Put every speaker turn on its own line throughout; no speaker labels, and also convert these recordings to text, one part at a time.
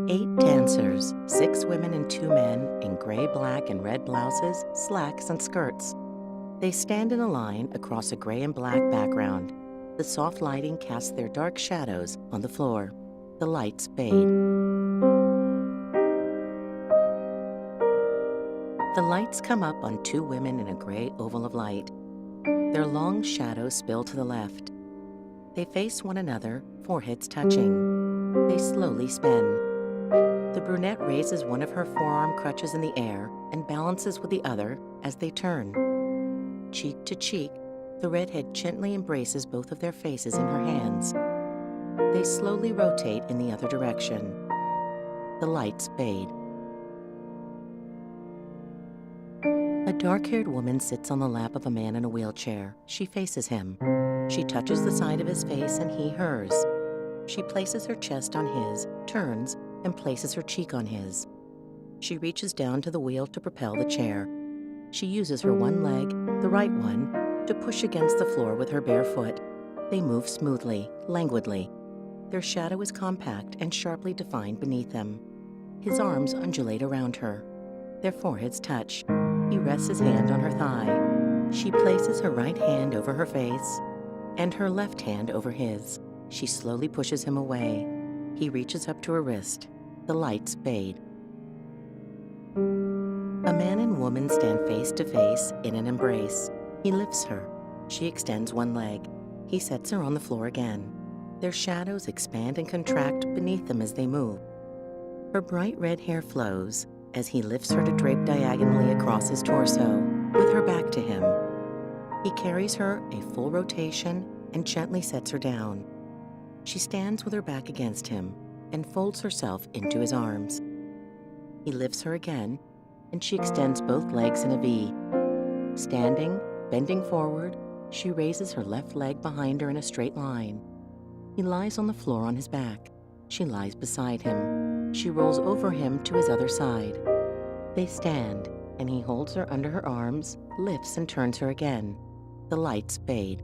8 dancers, 6 women and 2 men in gray, black, and red blouses, slacks, and skirts. They stand in a line across a gray and black background. The soft lighting casts their dark shadows on the floor. The lights fade. The lights come up on 2 women in a gray oval of light. Their long shadows spill to the left. They face one another, foreheads touching. They slowly spin. The brunette raises one of her forearm crutches in the air and balances with the other as they turn. Cheek to cheek, the redhead gently embraces both of their faces in her hands. They slowly rotate in the other direction. The lights fade. A dark-haired woman sits on the lap of a man in a wheelchair. She faces him. She touches the side of his face and he hers. She places her chest on his, turns, and places her cheek on his. She reaches down to the wheel to propel the chair. She uses her one leg, the right one, to push against the floor with her bare foot. They move smoothly, languidly. Their shadow is compact and sharply defined beneath them. His arms undulate around her. Their foreheads touch. He rests his hand on her thigh. She places her right hand over her face and her left hand over his. She slowly pushes him away. He reaches up to her wrist. The lights fade. A man and woman stand face to face in an embrace. He lifts her. She extends one leg. He sets her on the floor again. Their shadows expand and contract beneath them as they move. Her bright red hair flows as he lifts her to drape diagonally across his torso, with her back to him. He carries her a full rotation and gently sets her down. She stands with her back against him and folds herself into his arms. He lifts her again, and she extends both legs in a V. Standing, bending forward, she raises her left leg behind her in a straight line. He lies on the floor on his back. She lies beside him. She rolls over him to his other side. They stand, and he holds her under her arms, lifts and turns her again. The lights fade.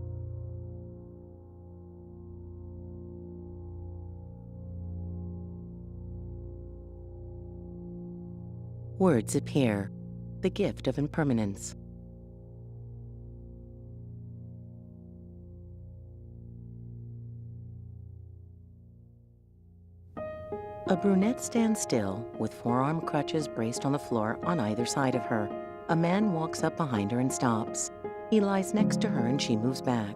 Words appear. The gift of impermanence. A brunette stands still, with forearm crutches braced on the floor on either side of her. A man walks up behind her and stops. He lies next to her and she moves back.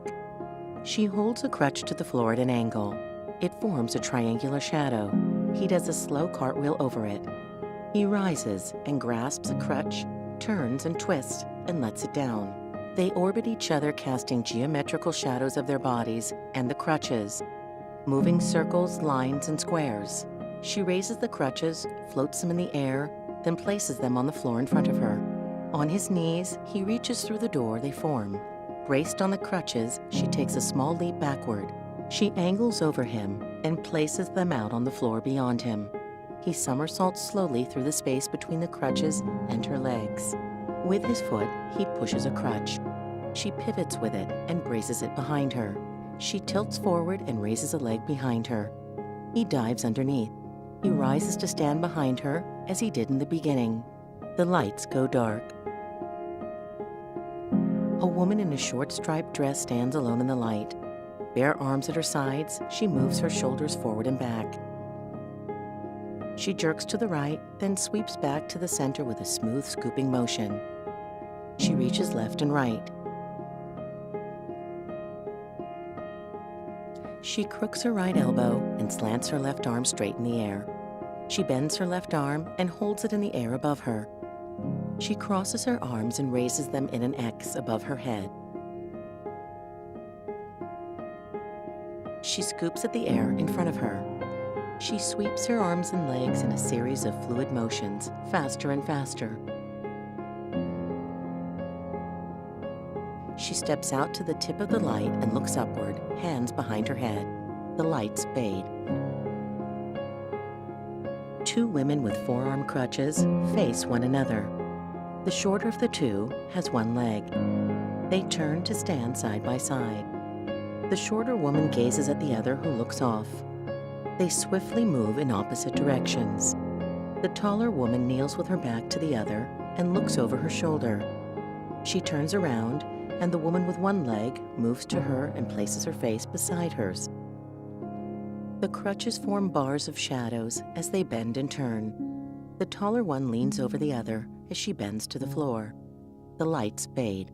She holds a crutch to the floor at an angle. It forms a triangular shadow. He does a slow cartwheel over it. He rises and grasps a crutch, turns and twists, and lets it down. They orbit each other, casting geometrical shadows of their bodies and the crutches, moving circles, lines, and squares. She raises the crutches, floats them in the air, then places them on the floor in front of her. On his knees, he reaches through the door they form. Braced on the crutches, she takes a small leap backward. She angles over him and places them out on the floor beyond him. He somersaults slowly through the space between the crutches and her legs. With his foot, he pushes a crutch. She pivots with it and braces it behind her. She tilts forward and raises a leg behind her. He dives underneath. He rises to stand behind her as he did in the beginning. The lights go dark. A woman in a short striped dress stands alone in the light. Bare arms at her sides, she moves her shoulders forward and back. She jerks to the right, then sweeps back to the center with a smooth, scooping motion. She reaches left and right. She crooks her right elbow and slants her left arm straight in the air. She bends her left arm and holds it in the air above her. She crosses her arms and raises them in an X above her head. She scoops at the air in front of her. She sweeps her arms and legs in a series of fluid motions, faster and faster. She steps out to the tip of the light and looks upward, hands behind her head. The lights fade. 2 women with forearm crutches face one another. The shorter of the 2 has one leg. They turn to stand side by side. The shorter woman gazes at the other, who looks off. They swiftly move in opposite directions. The taller woman kneels with her back to the other and looks over her shoulder. She turns around, and the woman with one leg moves to her and places her face beside hers. The crutches form bars of shadows as they bend and turn. The taller one leans over the other as she bends to the floor. The lights fade.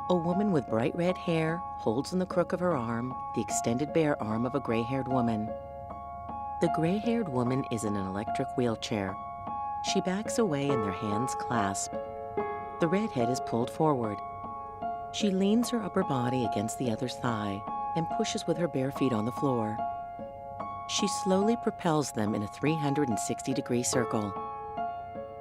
A woman with bright red hair holds in the crook of her arm the extended bare arm of a gray-haired woman. The gray-haired woman is in an electric wheelchair. She backs away and their hands clasp. The redhead is pulled forward. She leans her upper body against the other's thigh and pushes with her bare feet on the floor. She slowly propels them in a 360-degree circle.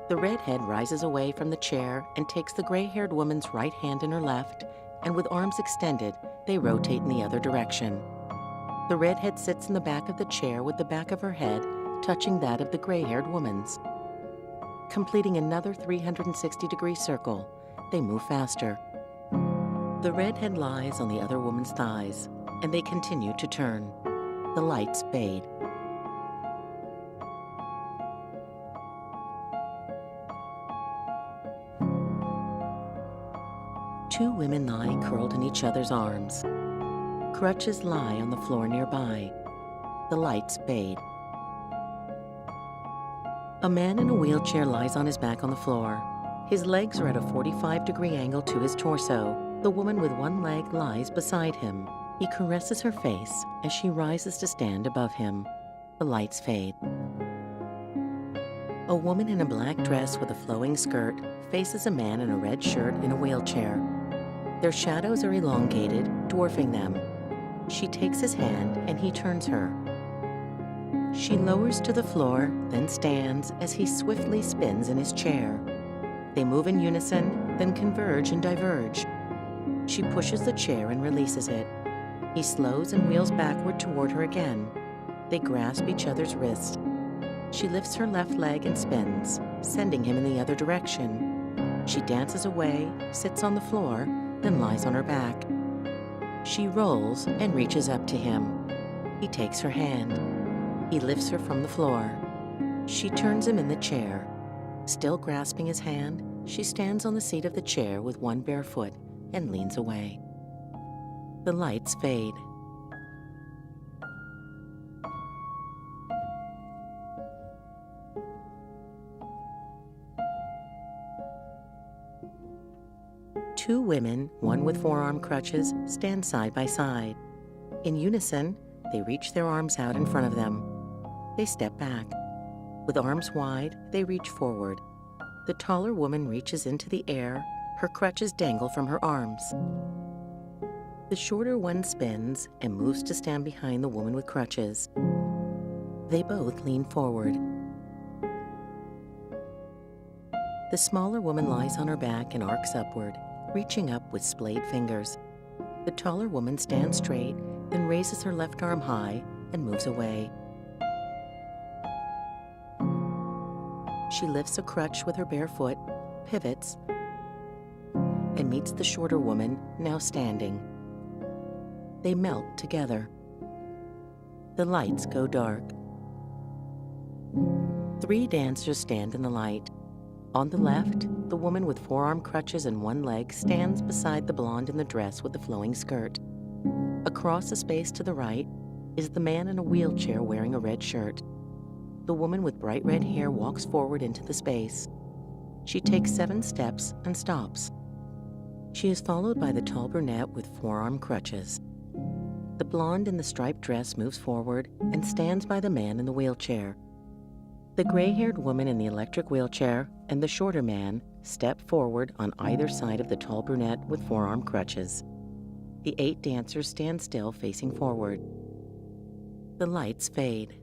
The redhead rises away from the chair and takes the gray-haired woman's right hand in her left, and with arms extended, they rotate in the other direction. The redhead sits in the back of the chair with the back of her head touching that of the gray-haired woman's. Completing another 360-degree circle, they move faster. The redhead lies on the other woman's thighs, and they continue to turn. The lights fade. Two women lie curled in each other's arms. Crutches lie on the floor nearby. The lights fade. A man in a wheelchair lies on his back on the floor. His legs are at a 45-degree angle to his torso. The woman with one leg lies beside him. He caresses her face as she rises to stand above him. The lights fade. A woman in a black dress with a flowing skirt faces a man in a red shirt in a wheelchair. Their shadows are elongated, dwarfing them. She takes his hand and he turns her. She lowers to the floor, then stands as he swiftly spins in his chair. They move in unison, then converge and diverge. She pushes the chair and releases it. He slows and wheels backward toward her again. They grasp each other's wrists. She lifts her left leg and spins, sending him in the other direction. She dances away, sits on the floor, then lies on her back. She rolls and reaches up to him. He takes her hand. He lifts her from the floor. She turns him in the chair. Still grasping his hand, she stands on the seat of the chair with one bare foot and leans away. The lights fade. Two women, one with forearm crutches, stand side by side. In unison, they reach their arms out in front of them. They step back. With arms wide, they reach forward. The taller woman reaches into the air. Her crutches dangle from her arms. The shorter one spins and moves to stand behind the woman with crutches. They both lean forward. The smaller woman lies on her back and arcs upward, reaching up with splayed fingers. The taller woman stands straight, then raises her left arm high and moves away. She lifts a crutch with her bare foot, pivots, and meets the shorter woman, now standing. They melt together. The lights go dark. Three dancers stand in the light. On the left, the woman with forearm crutches and one leg stands beside the blonde in the dress with the flowing skirt. Across the space to the right is the man in a wheelchair wearing a red shirt. The woman with bright red hair walks forward into the space. She takes 7 steps and stops. She is followed by the tall brunette with forearm crutches. The blonde in the striped dress moves forward and stands by the man in the wheelchair. The gray-haired woman in the electric wheelchair and the shorter man step forward on either side of the tall brunette with forearm crutches. The 8 dancers stand still facing forward. The lights fade.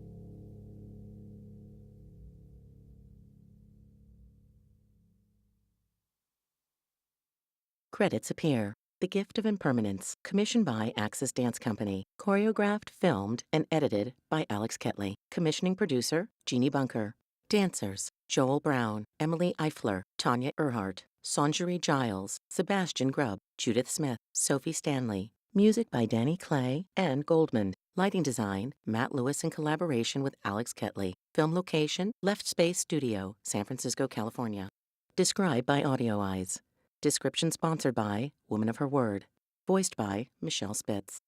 Credits appear. The Gift of Impermanence, commissioned by Axis Dance Company. Choreographed, filmed, and edited by Alex Ketley. Commissioning producer, Jeannie Bunker. Dancers, Joel Brown, Emily Eifler, Tanya Earhart, Sanjari Giles, Sebastian Grubb, Judith Smith, Sophie Stanley, Music by Danny Clay and Goldman. Lighting design, Matt Lewis in collaboration with Alex Ketley. Film location, Left Space Studio, San Francisco, California. Described by Audio Eyes. Description sponsored by Woman of Her Word. Voiced by Michele Spitz.